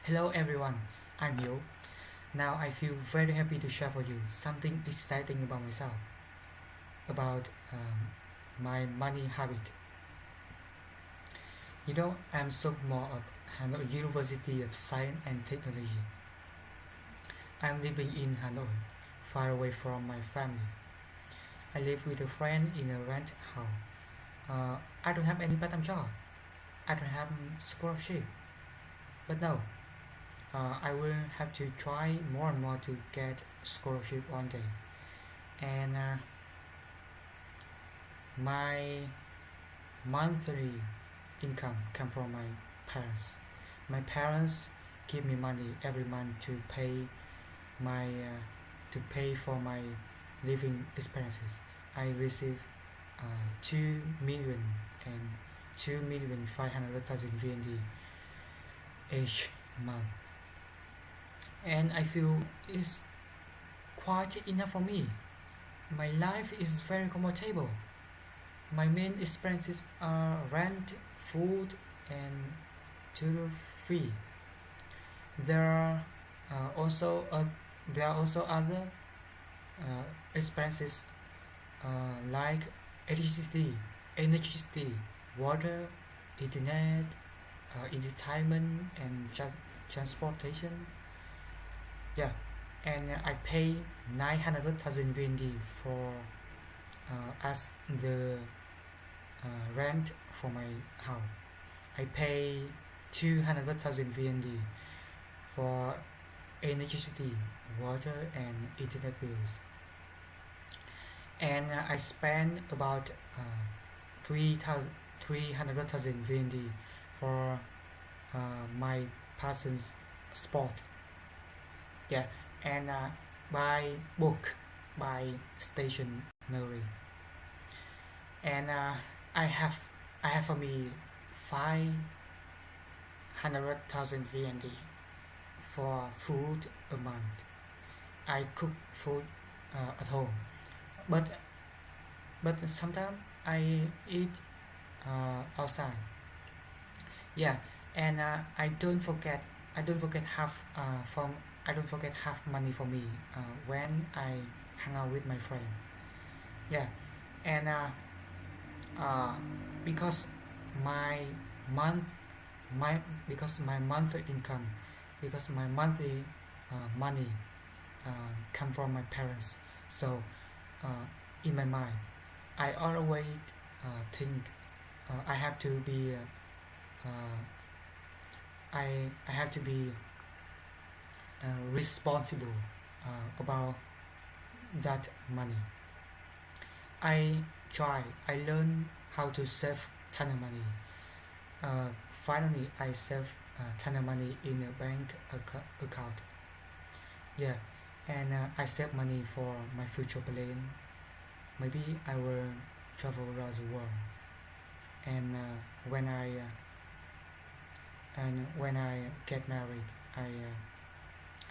Hello everyone, I'm Hiếu. Now I feel very happy to share for you something exciting about myself, about my money habit. I'm sophomore of Hanoi University of Science and Technology. I'm living in Hanoi, far away from my family. I live with a friend in a rent house. I don't have any part-time job. I don't have scholarship. But no, I will have to try more and more to get scholarship one day. And my monthly income come from my parents. My parents give me money every month to pay my for my living expenses. I receive 2 million and 2,500,000 VND each month, and I feel it's quite enough for me. My life is very comfortable. My main expenses are rent, food, and tutor fee. There are uh, also uh, there are also other expenses like electricity, water, internet, entertainment, and transportation. Yeah, and I pay 900,000 VND for as the rent for my house. I pay 200,000 VND for electricity, water, and internet bills. And I spend about 300,000 VND for my passion's sport. Yeah, and buy book, buy stationery, and I have for me 500,000 VND for food a month. I cook food at home, but sometimes I eat outside. Yeah, and I don't forget half money for me when I hang out with my friend. Yeah, and uh, because my month my because my monthly income, because my monthly money come from my parents. So in my mind, I always think I have to be I have to be responsible about that money. I learn how to save ton of money. Finally, I save ton of money in a bank account. Yeah, and I save money for my future plan. Maybe I will travel around the world. And when I get married,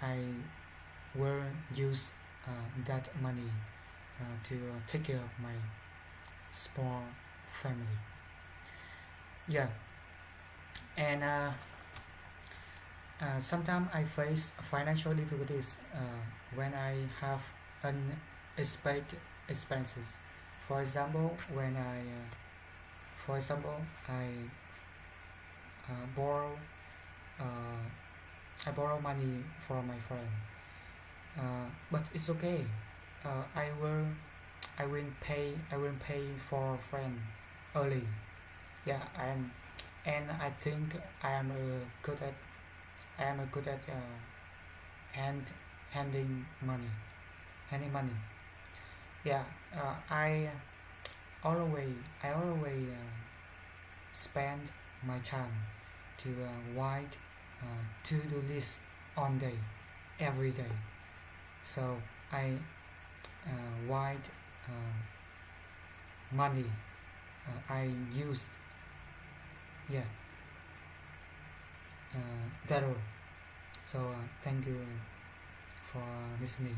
I will use that money to take care of my small family. Yeah, and sometimes I face financial difficulties when I have unexpected expenses. For example, I borrow uh, I borrow money from my friend, but it's okay. Uh, I will I will pay for friend early. Yeah, and I think I am a good at hand handing money handing money. Yeah, I always spend my time to write to-do list on day every day. So I write money I used. Yeah, that all. So thank you for listening.